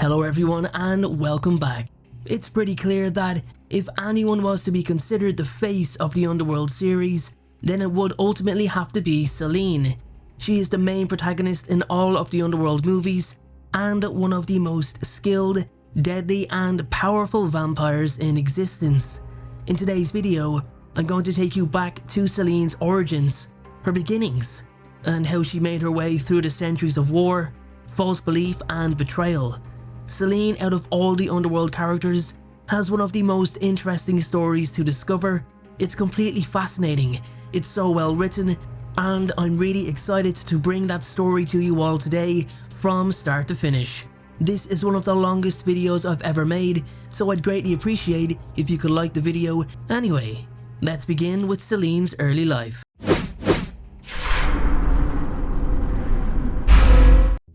Hello everyone and welcome back. It's pretty clear that if anyone was to be considered the face of the Underworld series, then it would ultimately have to be Celine. She is the main protagonist in all of the Underworld movies and one of the most skilled, deadly and powerful vampires in existence. In today's video, I'm going to take you back to Celine's origins, her beginnings, and how she made her way through the centuries of war, false belief and betrayal. Celine, out of all the Underworld characters, has one of the most interesting stories to discover. It's completely fascinating, it's so well written, and I'm really excited to bring that story to you all today from start to finish. This is one of the longest videos I've ever made, so I'd greatly appreciate if you could like the video. Anyway, let's begin with Celine's early life.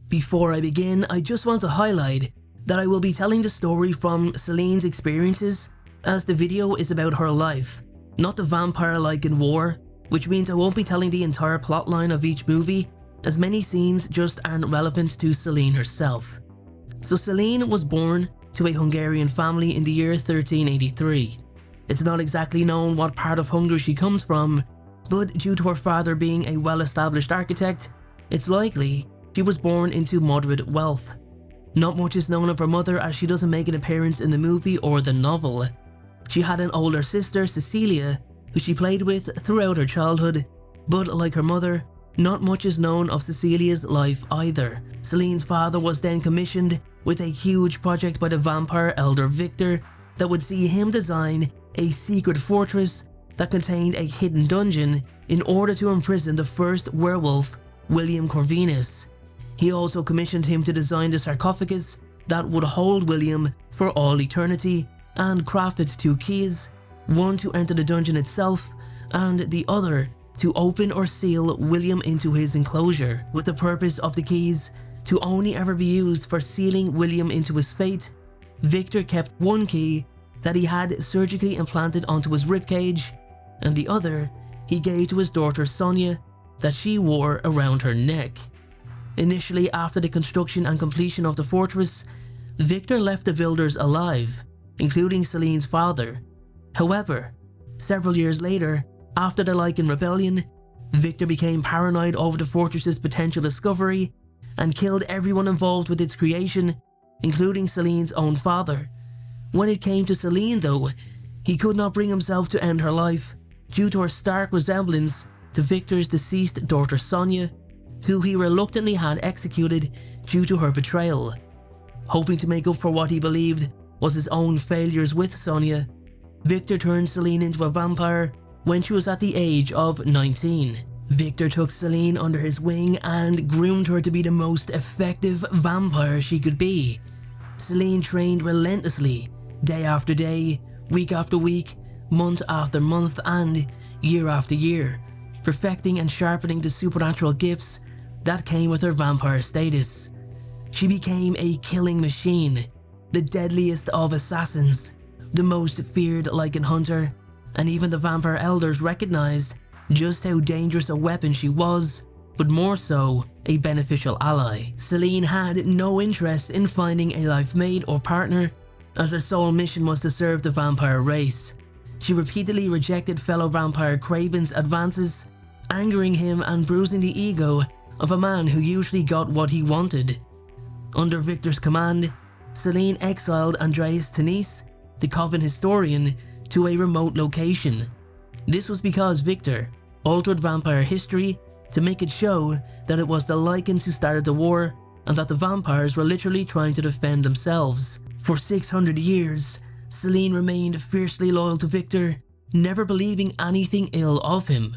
Before I begin, I just want to highlight that I will be telling the story from Celine's experiences, as the video is about her life, not the vampire like in War, which means I won't be telling the entire plotline of each movie, as many scenes just aren't relevant to Celine herself. So Celine was born to a Hungarian family in the year 1383. It's not exactly known what part of Hungary she comes from, but due to her father being a well-established architect, it's likely she was born into moderate wealth. Not much is known of her mother, as she doesn't make an appearance in the movie or the novel. She had an older sister, Cecilia, who she played with throughout her childhood, but like her mother, not much is known of Cecilia's life either. Celine's father was then commissioned with a huge project by the vampire elder Victor that would see him design a secret fortress that contained a hidden dungeon in order to imprison the first werewolf, William Corvinus. He also commissioned him to design the sarcophagus that would hold William for all eternity, and crafted two keys, one to enter the dungeon itself and the other to open or seal William into his enclosure, with the purpose of the keys to only ever be used for sealing William into his fate. Victor kept one key that he had surgically implanted onto his ribcage, and the other he gave to his daughter Sonia that she wore around her neck. Initially, after the construction and completion of the fortress, Victor left the builders alive, including Celine's father. However, several years later, after the Lycan Rebellion, Victor became paranoid over the fortress's potential discovery and killed everyone involved with its creation, including Celine's own father. When it came to Celine though, he could not bring himself to end her life due to her stark resemblance to Victor's deceased daughter Sonia, who he reluctantly had executed due to her betrayal. Hoping to make up for what he believed was his own failures with Sonia, Victor turned Celine into a vampire when she was at the age of 19. Victor took Celine under his wing and groomed her to be the most effective vampire she could be. Celine trained relentlessly, day after day, week after week, month after month and year after year, perfecting and sharpening the supernatural gifts that came with her vampire status. She became a killing machine, the deadliest of assassins, the most feared Lycan hunter, and even the vampire elders recognized just how dangerous a weapon she was, but more so, a beneficial ally. Celine had no interest in finding a life mate or partner, as her sole mission was to serve the vampire race. She repeatedly rejected fellow vampire Craven's advances, angering him and bruising the ego of a man who usually got what he wanted. Under Victor's command, Celine exiled Andreas Tanis, the Coven historian, to a remote location. This was because Victor altered vampire history to make it show that it was the Lycans who started the war and that the vampires were literally trying to defend themselves. For 600 years, Celine remained fiercely loyal to Victor, never believing anything ill of him.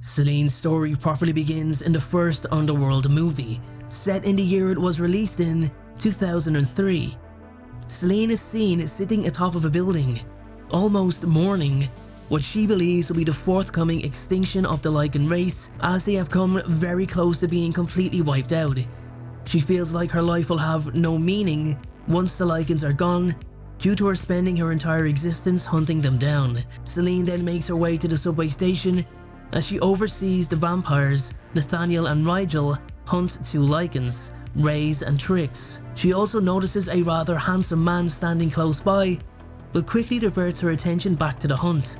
Celine's story properly begins in the first Underworld movie, set in the year it was released in, 2003. Celine is seen sitting atop of a building, almost mourning what she believes will be the forthcoming extinction of the Lycan race, as they have come very close to being completely wiped out. She feels like her life will have no meaning once the Lycans are gone, due to her spending her entire existence hunting them down. Celine then makes her way to the subway station as she oversees the vampires Nathaniel and Rigel hunt two Lycans, Rays and Trix. She also notices a rather handsome man standing close by, but quickly diverts her attention back to the hunt.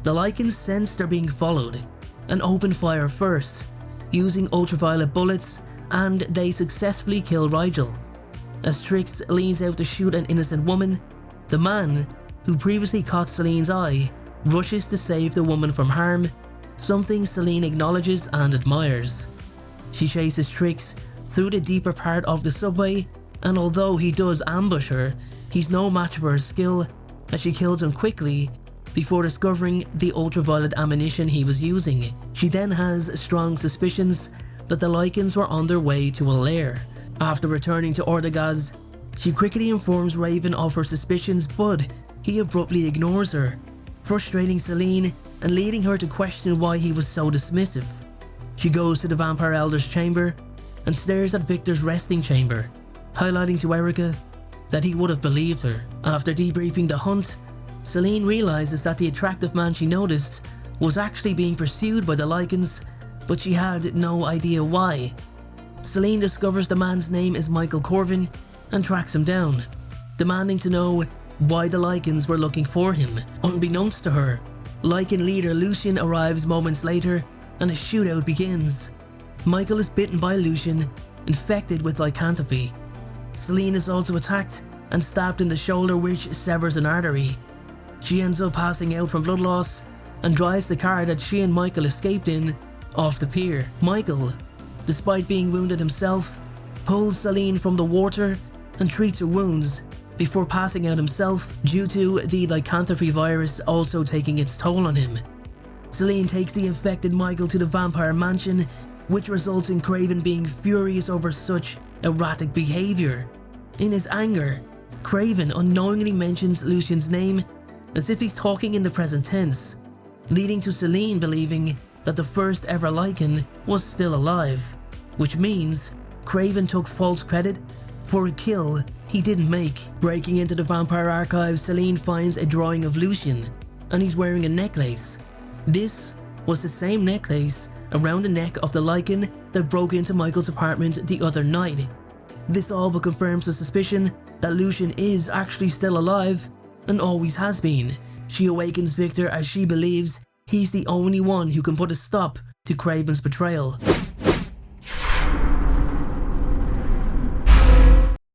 The Lycans sense they're being followed and open fire first, using ultraviolet bullets, and they successfully kill Rigel. As Trix leans out to shoot an innocent woman, the man, who previously caught Celine's eye, rushes to save the woman from harm, something Celine acknowledges and admires. She chases Trix through the deeper part of the subway, and although he does ambush her, he's no match for her skill, as she kills him quickly before discovering the ultraviolet ammunition he was using. She then has strong suspicions that the Lycans were on their way to a lair. After returning to Ortegaz, she quickly informs Raven of her suspicions, but he abruptly ignores her, frustrating Celine and leading her to question why he was so dismissive. She goes to the Vampire Elder's chamber and stares at Victor's resting chamber, highlighting to Erica that he would have believed her. After debriefing the hunt, Celine realizes that the attractive man she noticed was actually being pursued by the Lycans, but she had no idea why. Celine discovers the man's name is Michael Corvin and tracks him down, demanding to know why the Lycans were looking for him. Unbeknownst to her, Lycan leader Lucien arrives moments later and a shootout begins. Michael is bitten by Lucien, infected with lycanthropy. Celine is also attacked and stabbed in the shoulder, which severs an artery. She ends up passing out from blood loss and drives the car that she and Michael escaped in off the pier. Michael, despite being wounded himself, pulls Celine from the water and treats her wounds before passing out himself due to the lycanthropy virus also taking its toll on him. Celine takes the infected Michael to the vampire mansion, which results in Craven being furious over such erratic behaviour. In his anger, Craven unknowingly mentions Lucien's name as if he's talking in the present tense, leading to Celine believing that the first ever Lycan was still alive, which means Craven took false credit for a kill he didn't make. Breaking into the vampire archives, Celine finds a drawing of Lucien, and he's wearing a necklace. This was the same necklace around the neck of the Lycan that broke into Michael's apartment the other night. This all but confirms the suspicion that Lucien is actually still alive and always has been. She awakens Victor as she believes he's the only one who can put a stop to Craven's betrayal.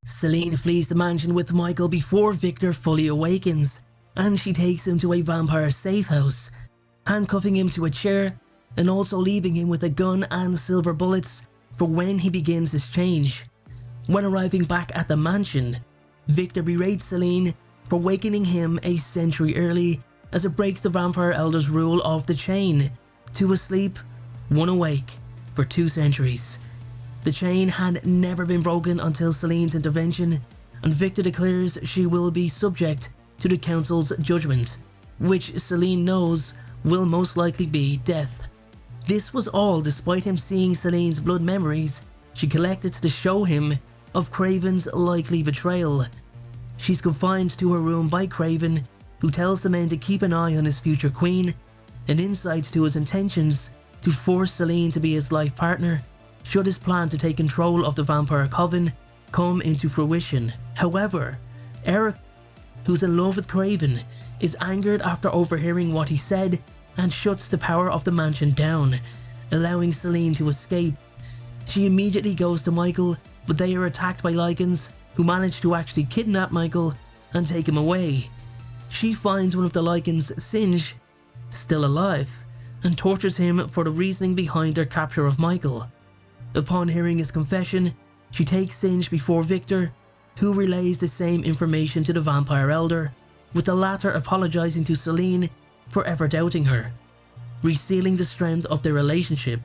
Celine flees the mansion with Michael before Victor fully awakens, and she takes him to a vampire safe house, handcuffing him to a chair and also leaving him with a gun and silver bullets for when he begins his change. When arriving back at the mansion, Victor berates Celine for wakening him a century early, as it breaks the Vampire Elder's rule of the chain: two asleep, one awake, for 2 centuries. The chain had never been broken until Celine's intervention, and Victor declares she will be subject to the Council's judgment, which Celine knows will most likely be death. This was all despite him seeing Celine's blood memories she collected to show him of Craven's likely betrayal. She's confined to her room by Craven, who tells the men to keep an eye on his future queen, and insights to his intentions to force Celine to be his life partner should his plan to take control of the Vampire Coven come into fruition. However, Eric, who's in love with Craven, is angered after overhearing what he said and shuts the power of the mansion down, allowing Celine to escape. She immediately goes to Michael, but they are attacked by Lycans, who manage to actually kidnap Michael and take him away. She finds one of the Lycans, Singe, still alive, and tortures him for the reasoning behind their capture of Michael. Upon hearing his confession, she takes Singe before Victor, who relays the same information to the Vampire Elder, with the latter apologising to Celine for ever doubting her, resealing the strength of their relationship.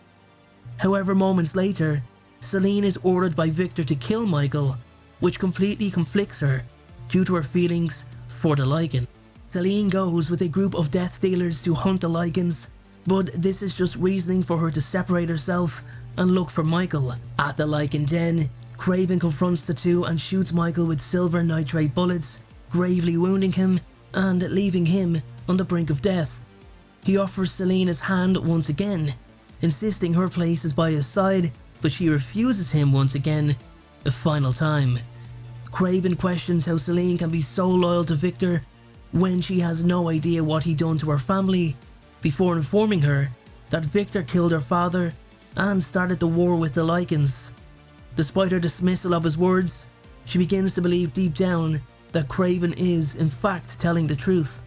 However, moments later, Celine is ordered by Victor to kill Michael, which completely conflicts her due to her feelings for the Lycan. Celine goes with a group of death dealers to hunt the Lycans, but this is just reasoning for her to separate herself and look for Michael. At the Lycan den, Craven confronts the two and shoots Michael with silver nitrate bullets, gravely wounding him and leaving him on the brink of death. He offers Celine his hand once again, insisting her place is by his side, but she refuses him once again, the final time. Craven questions how Celine can be so loyal to Victor when she has no idea what he done to her family, before informing her that Victor killed her father and started the war with the Lycans. Despite her dismissal of his words, she begins to believe deep down that Craven is, in fact, telling the truth.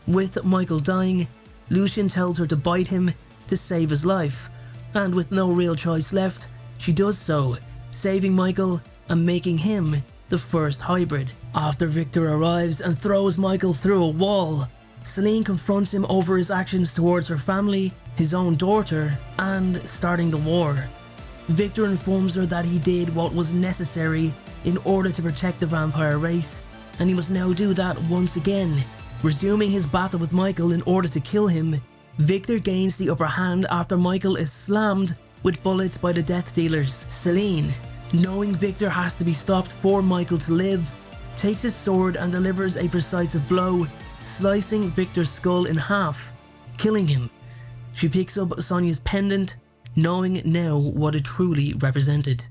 With Michael dying, Lucien tells her to bite him to save his life, and with no real choice left, she does so, saving Michael and making him the first hybrid. After Victor arrives and throws Michael through a wall, Celine confronts him over his actions towards her family, his own daughter, and starting the war. Victor informs her that he did what was necessary in order to protect the vampire race, and he must now do that once again. Resuming his battle with Michael in order to kill him, Victor gains the upper hand after Michael is slammed with bullets by the death dealers. Celine, knowing Victor has to be stopped for Michael to live, takes his sword and delivers a precise blow, slicing Victor's skull in half, killing him. She picks up Sonia's pendant, knowing now what it truly represented.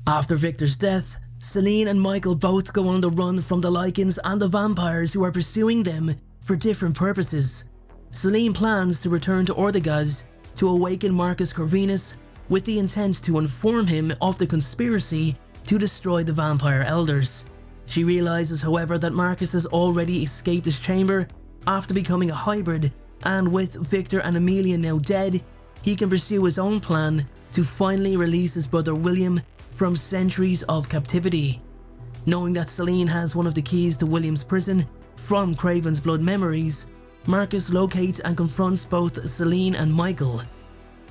After Victor's death, Celine and Michael both go on the run from the Lycans and the vampires who are pursuing them for different purposes. Celine plans to return to Orthigas to awaken Marcus Corvinus with the intent to inform him of the conspiracy to destroy the vampire elders. She realizes, however, that Marcus has already escaped his chamber after becoming a hybrid, and with Victor and Amelia now dead, he can pursue his own plan to finally release his brother William from centuries of captivity. Knowing that Celine has one of the keys to William's prison from Craven's blood memories, Marcus locates and confronts both Celine and Michael.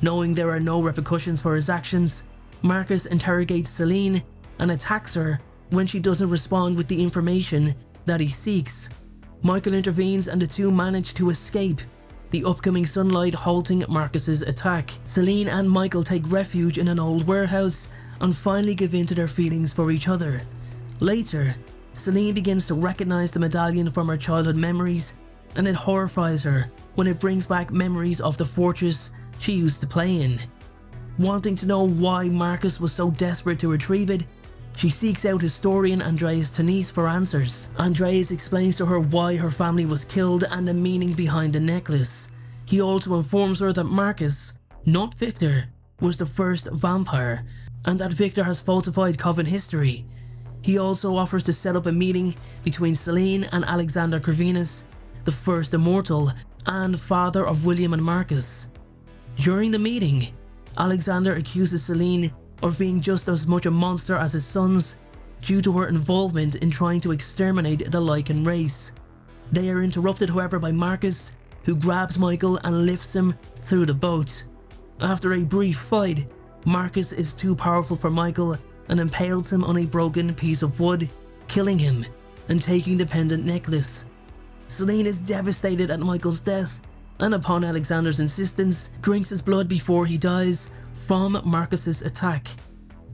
Knowing there are no repercussions for his actions, Marcus interrogates Celine and attacks her when she doesn't respond with the information that he seeks. Michael intervenes and the two manage to escape, the upcoming sunlight halting Marcus's attack. Celine and Michael take refuge in an old warehouse and finally give in to their feelings for each other. Later, Celine begins to recognize the medallion from her childhood memories, and it horrifies her when it brings back memories of the fortress she used to play in. Wanting to know why Marcus was so desperate to retrieve it, she seeks out historian Andreas Tanis for answers. Andreas explains to her why her family was killed and the meaning behind the necklace. He also informs her that Marcus, not Victor, was the first vampire, and that Victor has falsified Coven history. He also offers to set up a meeting between Celine and Alexander Corvinus, the first immortal and father of William and Marcus. During the meeting, Alexander accuses Celine of being just as much a monster as his sons due to her involvement in trying to exterminate the Lycan race. They are interrupted, however, by Marcus, who grabs Michael and lifts him through the boat. After a brief fight, Marcus is too powerful for Michael and impales him on a broken piece of wood, killing him and taking the pendant necklace. Celine is devastated at Michael's death, and upon Alexander's insistence, drinks his blood before he dies from Marcus's attack.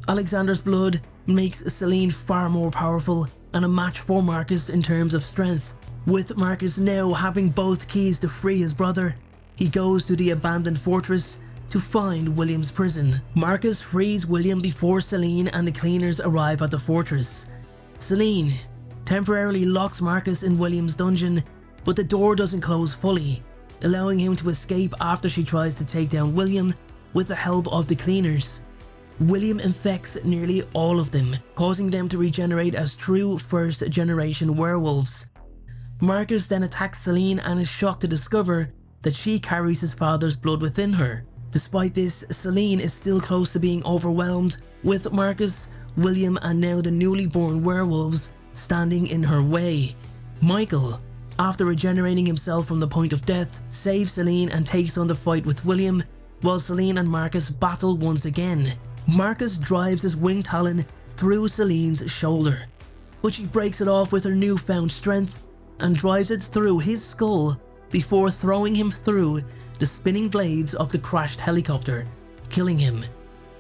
Alexander's blood makes Celine far more powerful and a match for Marcus in terms of strength. With Marcus now having both keys to free his brother, he goes to the abandoned fortress to find William's prison. Marcus frees William before Celine and the cleaners arrive at the fortress. Celine temporarily locks Marcus in William's dungeon, but the door doesn't close fully, allowing him to escape after she tries to take down William with the help of the cleaners. William infects nearly all of them, causing them to regenerate as true first-generation werewolves. Marcus then attacks Celine and is shocked to discover that she carries his father's blood within her. Despite this, Celine is still close to being overwhelmed, with Marcus, William and now the newly born werewolves standing in her way. Michael, after regenerating himself from the point of death, saves Celine and takes on the fight with William, while Celine and Marcus battle once again. Marcus drives his wing talon through Celine's shoulder, but she breaks it off with her newfound strength and drives it through his skull before throwing him through the spinning blades of the crashed helicopter, killing him.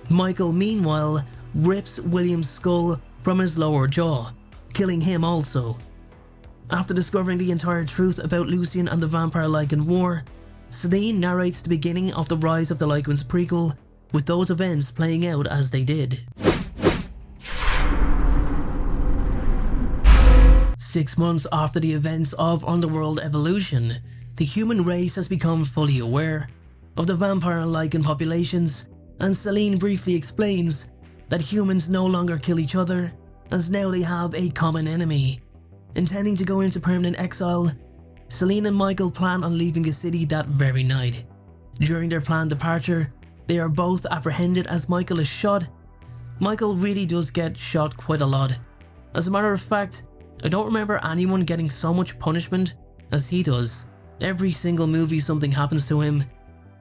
Michael, meanwhile, rips William's skull from his lower jaw, killing him also. After discovering the entire truth about Lucian and the Vampire Lycan War, Celine narrates the beginning of the rise of the Lycans prequel, with those events playing out as they did. 6 months after the events of Underworld evolution, the human race has become fully aware of the vampire and Lycan populations, and Celine briefly explains that humans no longer kill each other, as now they have a common enemy. Intending to go into permanent exile, Celine and Michael plan on leaving the city that very night. During their planned departure, they are both apprehended as Michael is shot. Michael really does get shot quite a lot. As a matter of fact, I don't remember anyone getting so much punishment as he does. Every single movie something happens to him.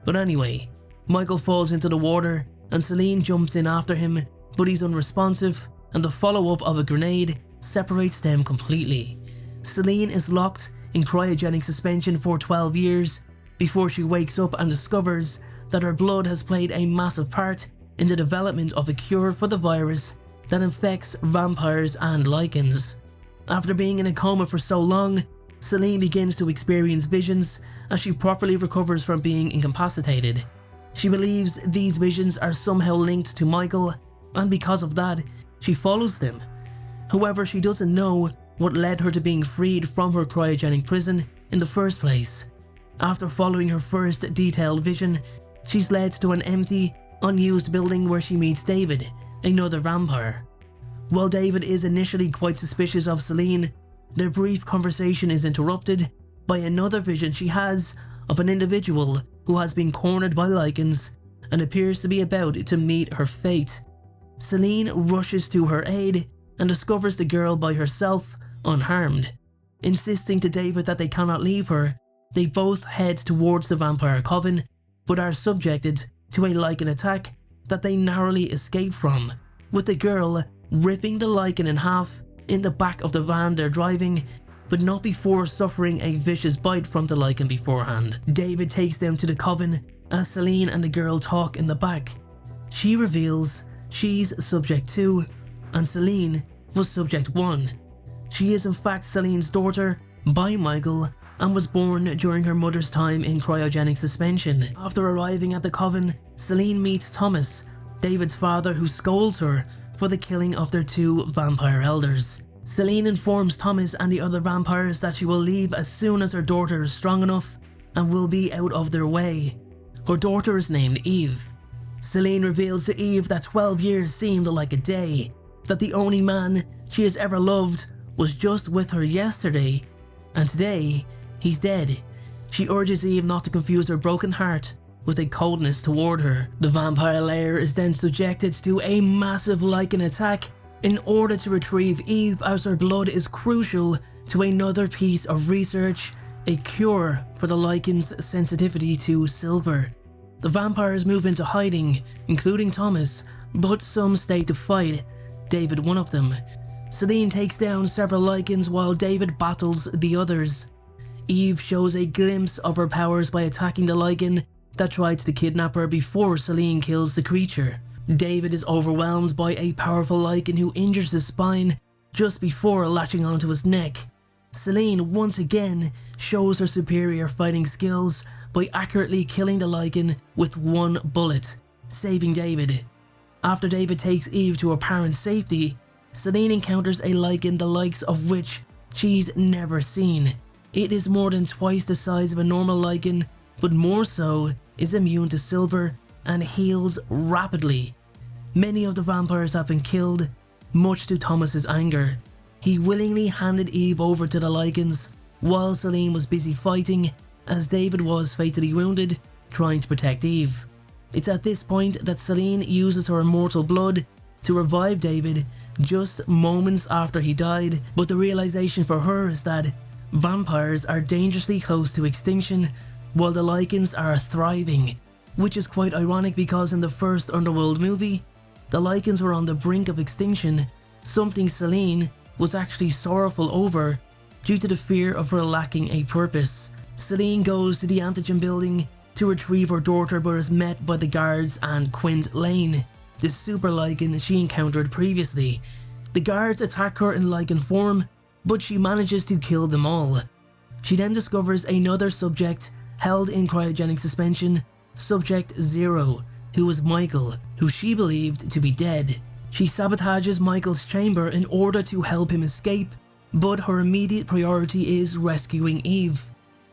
But anyway, Michael falls into the water and Celine jumps in after him, but he's unresponsive, and the follow-up of a grenade separates them completely. Celine is locked in cryogenic suspension for 12 years before she wakes up and discovers that her blood has played a massive part in the development of a cure for the virus that infects vampires and Lycans. After being in a coma for so long, Celine begins to experience visions as she properly recovers from being incapacitated. She believes these visions are somehow linked to Michael, and because of that, she follows them. However, she doesn't know what led her to being freed from her cryogenic prison in the first place. After following her first detailed vision, she's led to an empty, unused building where she meets David, another vampire. While David is initially quite suspicious of Celine, their brief conversation is interrupted by another vision she has of an individual who has been cornered by Lycans and appears to be about to meet her fate. Celine rushes to her aid and discovers the girl by herself, unharmed. Insisting to David that they cannot leave her, they both head towards the vampire coven, but are subjected to a Lycan attack that they narrowly escape from, with the girl ripping the Lycan in half in the back of the van they're driving, but not before suffering a vicious bite from the Lycan beforehand. David takes them to the coven as Celine and the girl talk in the back. She reveals she's subject 2 and Celine was subject 1. She is in fact Celine's daughter by Michael and was born during her mother's time in cryogenic suspension. After arriving at the coven, Celine meets Thomas, David's father, who scolds her for the killing of their 2 vampire elders. Celine informs Thomas and the other vampires that she will leave as soon as her daughter is strong enough and will be out of their way. Her daughter is named Eve. Celine reveals to Eve that 12 years seemed like a day, that the only man she has ever loved was just with her yesterday, and today he's dead. She urges Eve not to confuse her broken heart with a coldness toward her. The vampire lair is then subjected to a massive Lycan attack in order to retrieve Eve, as her blood is crucial to another piece of research, a cure for the Lycan's sensitivity to silver. The vampires move into hiding, including Thomas, but some stay to fight, David one of them. Celine takes down several Lycans while David battles the others. Eve shows a glimpse of her powers by attacking the Lycan that tried to kidnap her before Celine kills the creature. David is overwhelmed by a powerful Lycan who injures his spine just before latching onto his neck. Celine once again shows her superior fighting skills by accurately killing the Lycan with 1 bullet, saving David. After David takes Eve to apparent safety, Celine encounters a Lycan the likes of which she's never seen. It is more than twice the size of a normal Lycan, but more so, is immune to silver and heals rapidly. Many of the vampires have been killed, much to Thomas's anger. He willingly handed Eve over to the Lycans while Celine was busy fighting, as David was fatally wounded trying to protect Eve. It's at this point that Celine uses her immortal blood to revive David just moments after he died, but the realization for her is that vampires are dangerously close to extinction while the Lycans are thriving, which is quite ironic because in the first Underworld movie, the Lycans were on the brink of extinction, something Celine was actually sorrowful over due to the fear of her lacking a purpose. Celine goes to the antigen building to retrieve her daughter but is met by the guards and Quint Lane, the super Lycan she encountered previously. The guards attack her in Lycan form, but she manages to kill them all. She then discovers another subject held in cryogenic suspension, Subject 0, who is Michael, who she believed to be dead. She sabotages Michael's chamber in order to help him escape, but her immediate priority is rescuing Eve.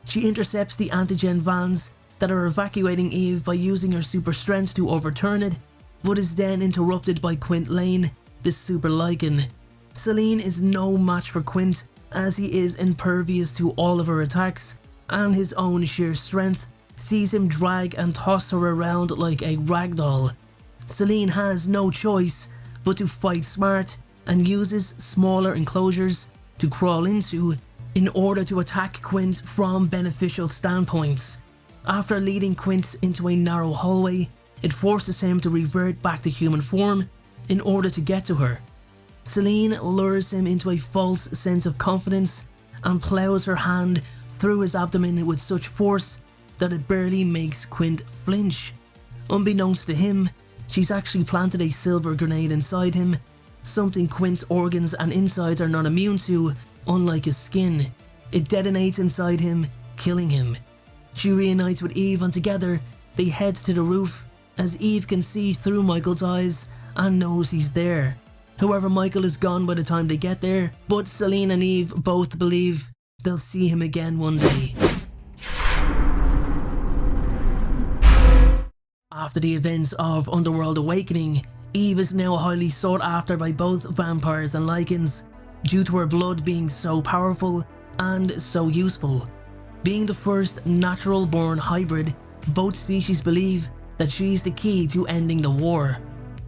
She intercepts the antigen vans that are evacuating Eve by using her super strength to overturn it, but is then interrupted by Quint Lane, the super Lycan. Celine is no match for Quint, as he is impervious to all of her attacks, and his own sheer strength sees him drag and toss her around like a ragdoll. Celine has no choice but to fight smart and uses smaller enclosures to crawl into in order to attack Quint from beneficial standpoints. After leading Quint into a narrow hallway, it forces him to revert back to human form in order to get to her. Celine lures him into a false sense of confidence and plows her hand through his abdomen with such force that it barely makes Quint flinch. Unbeknownst to him, she's actually planted a silver grenade inside him, something Quint's organs and insides are not immune to, unlike his skin. It detonates inside him, killing him. She reunites with Eve and together they head to the roof, as Eve can see through Michael's eyes and knows he's there. However, Michael is gone by the time they get there, but Celine and Eve both believe they'll see him again one day. After the events of Underworld Awakening, Eve is now highly sought after by both vampires and Lycans, due to her blood being so powerful and so useful. Being the first natural-born hybrid, both species believe that she's the key to ending the war.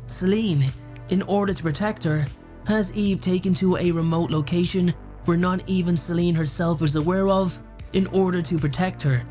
Celine, in order to protect her, has Eve taken to a remote location where not even Celine herself is aware of in order to protect her.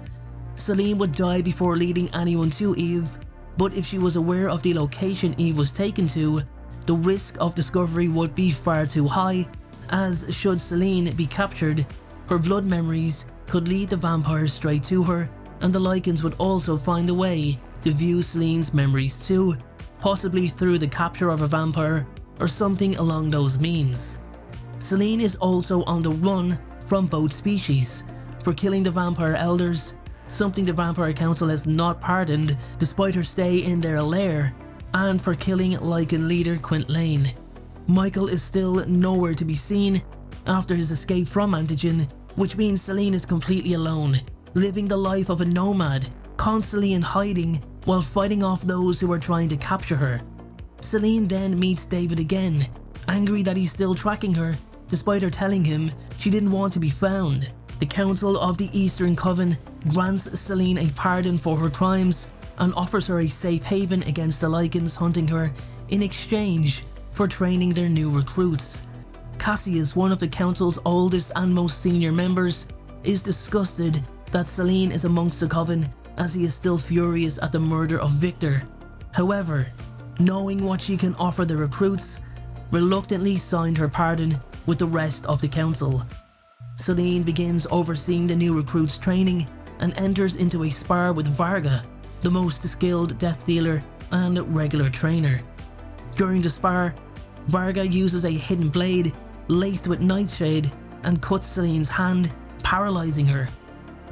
Celine would die before leading anyone to Eve, but if she was aware of the location Eve was taken to, the risk of discovery would be far too high, as should Celine be captured, her blood memories could lead the vampires straight to her, and the Lycans would also find a way to view Celine's memories too, possibly through the capture of a vampire or something along those means. Celine is also on the run from both species for killing the vampire elders, something the Vampire Council has not pardoned despite her stay in their lair, and for killing Lycan leader Quint Lane. Michael is still nowhere to be seen after his escape from Antigen, which means Celine is completely alone, living the life of a nomad, constantly in hiding while fighting off those who are trying to capture her. Celine then meets David again, angry that he's still tracking her despite her telling him she didn't want to be found. The Council of the Eastern Coven grants Celine a pardon for her crimes and offers her a safe haven against the Lycans hunting her in exchange for training their new recruits. Cassius, one of the Council's oldest and most senior members, is disgusted that Celine is amongst the Coven, as he is still furious at the murder of Victor. However, knowing what she can offer the recruits, reluctantly signed her pardon with the rest of the Council. Celine begins overseeing the new recruits' training and enters into a spar with Varga, the most skilled death dealer and regular trainer. During the spar, Varga uses a hidden blade laced with nightshade and cuts Celine's hand, paralyzing her.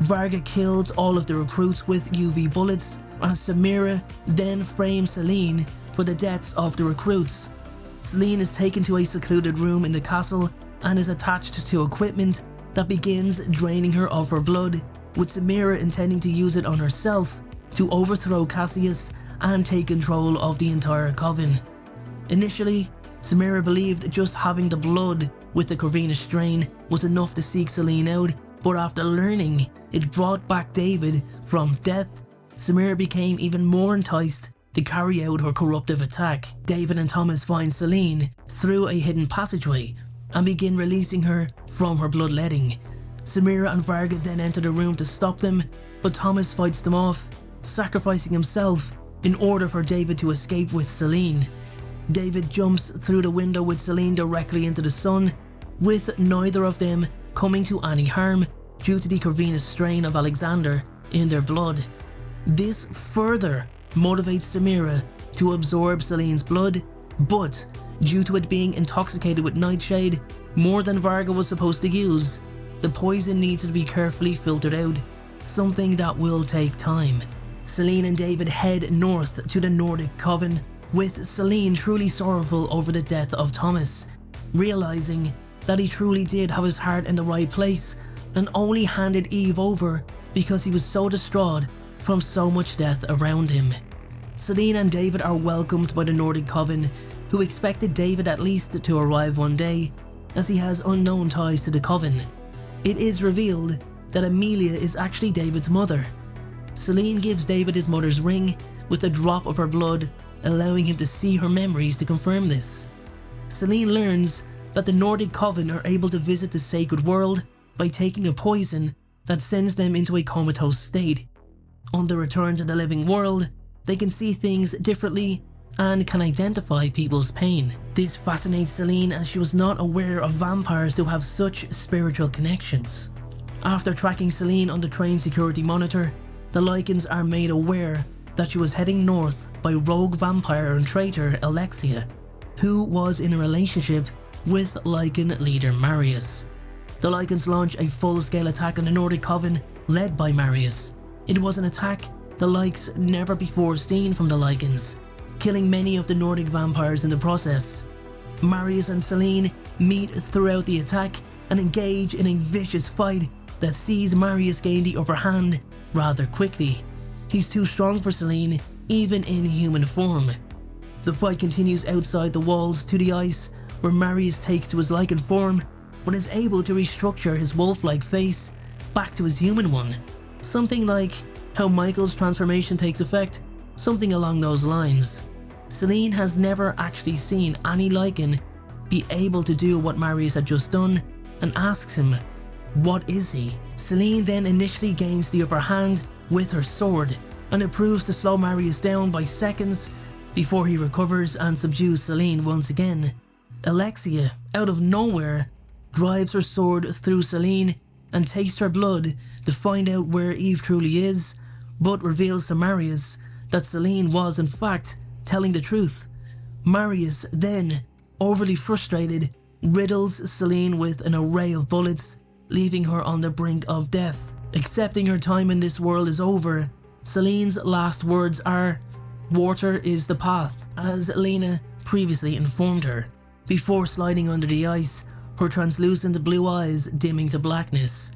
Varga kills all of the recruits with UV bullets, and Samira then frames Celine for the deaths of the recruits. Celine is taken to a secluded room in the castle and is attached to equipment that begins draining her of her blood, with Samira intending to use it on herself to overthrow Cassius and take control of the entire Coven. Initially, Samira believed just having the blood with the Corvinus strain was enough to seek Celine out, but after learning it brought back David from death, Samira became even more enticed to carry out her corruptive attack. David and Thomas find Celine through a hidden passageway and begin releasing her from her bloodletting. Samira and Varga then enter the room to stop them, but Thomas fights them off, sacrificing himself in order for David to escape with Celine. David jumps through the window with Celine directly into the sun, with neither of them coming to any harm due to the Corvinus strain of Alexander in their blood. This further motivates Samira to absorb Celine's blood, but due to it being intoxicated with nightshade, more than Varga was supposed to use. The poison needs to be carefully filtered out, something that will take time. Celine and David head north to the Nordic Coven, with Celine truly sorrowful over the death of Thomas, realizing that he truly did have his heart in the right place and only handed Eve over because he was so distraught from so much death around him. Celine and David are welcomed by the Nordic Coven, who expected David at least to arrive one day, as he has unknown ties to the Coven. It is revealed that Amelia is actually David's mother. Celine gives David his mother's ring with a drop of her blood, allowing him to see her memories to confirm this. Celine learns that the Nordic Coven are able to visit the sacred world by taking a poison that sends them into a comatose state. On their return to the living world, they can see things differently and can identify people's pain. This fascinates Celine, as she was not aware of vampires to have such spiritual connections. After tracking Celine on the train security monitor, the Lycans are made aware that she was heading north by rogue vampire and traitor Alexia, who was in a relationship with Lycan leader Marius. The Lycans launch a full-scale attack on the Nordic Coven led by Marius. It was an attack the likes never before seen from the Lycans, killing many of the Nordic vampires in the process. Marius and Celine meet throughout the attack and engage in a vicious fight that sees Marius gain the upper hand rather quickly. He's too strong for Celine, even in human form. The fight continues outside the walls to the ice, where Marius takes to his Lycan form, but is able to restructure his wolf-like face back to his human one. Something like how Michael's transformation takes effect, something along those lines. Celine has never actually seen any Lycan be able to do what Marius had just done, and asks him, what is he? Celine then initially gains the upper hand with her sword, and it proves to slow Marius down by seconds before he recovers and subdues Celine once again. Alexia, out of nowhere, drives her sword through Celine and tastes her blood to find out where Eve truly is, but reveals to Marius that Celine was in fact telling the truth. Marius then, overly frustrated, riddles Celine with an array of bullets, leaving her on the brink of death. Accepting her time in this world is over, Celine's last words are, "Water is the path," as Lena previously informed her, before sliding under the ice, her translucent blue eyes dimming to blackness.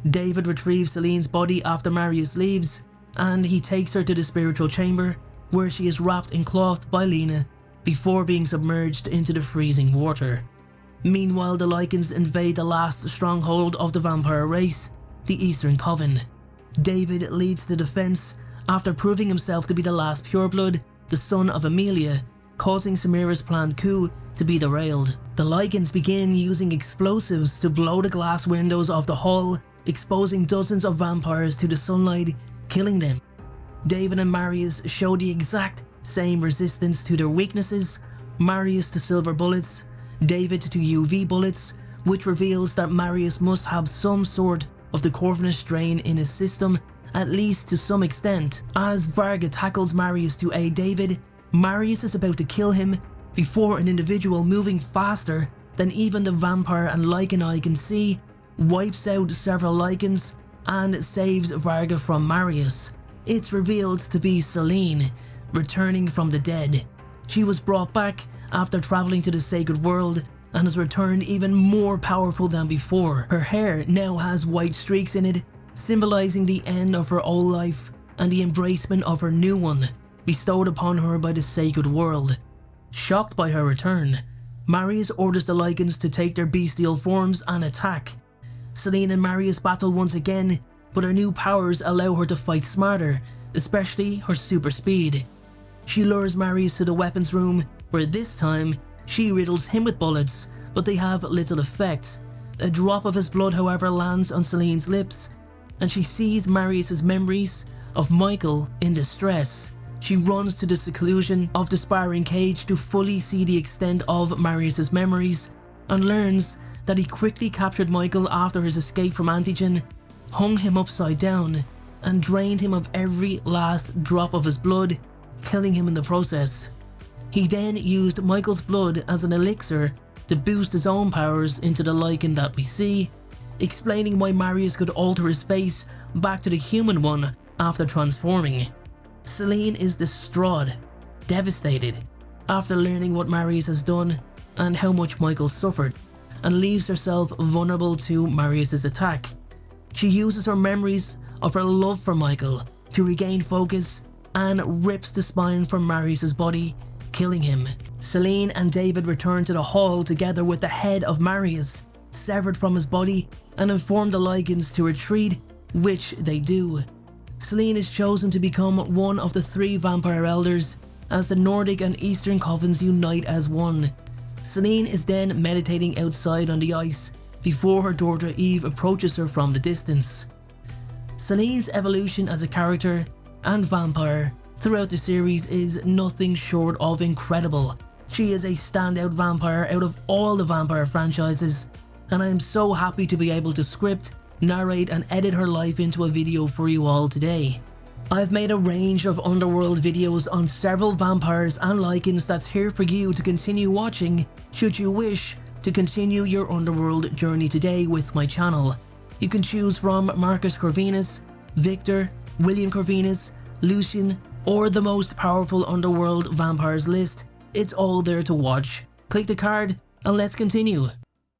David retrieves Celine's body after Marius leaves, and he takes her to the spiritual chamber, where she is wrapped in cloth by Lena before being submerged into the freezing water. Meanwhile, the Lycans invade the last stronghold of the vampire race, the Eastern Coven. David leads the defense after proving himself to be the last pureblood, the son of Amelia, causing Samira's planned coup to be derailed. The Lycans begin using explosives to blow the glass windows of the hall, exposing dozens of vampires to the sunlight, killing them. David and Marius show the exact same resistance to their weaknesses, Marius to silver bullets, David to UV bullets, which reveals that Marius must have some sort of the Corvinus strain in his system, at least to some extent. As Varga tackles Marius to aid David, Marius is about to kill him before an individual moving faster than even the vampire and Lycan eye can see wipes out several Lycans and saves Varga from Marius. It's revealed to be Celine, returning from the dead. She was brought back after traveling to the sacred world and has returned even more powerful than before. Her hair now has white streaks in it, symbolizing the end of her old life and the embracement of her new one, bestowed upon her by the sacred world. Shocked by her return, Marius orders the Lycans to take their bestial forms and attack. Celine and Marius battle once again, but her new powers allow her to fight smarter, especially her super speed. She lures Marius to the weapons room, where this time she riddles him with bullets, but they have little effect. A drop of his blood, however, lands on Celine's lips, and she sees Marius's memories of Michael in distress. She runs to the seclusion of the sparring cage to fully see the extent of Marius's memories, and learns that he quickly captured Michael after his escape from Antigen, hung him upside down, and drained him of every last drop of his blood, killing him in the process. He then used Michael's blood as an elixir to boost his own powers into the lichen that we see, explaining why Marius could alter his face back to the human one after transforming. Celine is distraught, devastated, after learning what Marius has done and how much Michael suffered, and leaves herself vulnerable to Marius's attack. She uses her memories of her love for Michael to regain focus and rips the spine from Marius's body, killing him. Celine and David return to the hall together with the head of Marius, severed from his body, and inform the Lycans to retreat, which they do. Celine is chosen to become one of the 3 vampire elders as the Nordic and Eastern covens unite as one. Celine is then meditating outside on the ice before her daughter Eve approaches her from the distance. Celine's evolution as a character and vampire throughout the series is nothing short of incredible. She is a standout vampire out of all the vampire franchises, and I am so happy to be able to script, narrate and edit her life into a video for you all today. I've made a range of Underworld videos on several vampires and lichens that's here for you to continue watching should you wish to continue your Underworld journey today with my channel. You can choose from Marcus Corvinus, Victor, William Corvinus, Lucian, or the most powerful Underworld vampires list. It's all there to watch. Click the card and let's continue.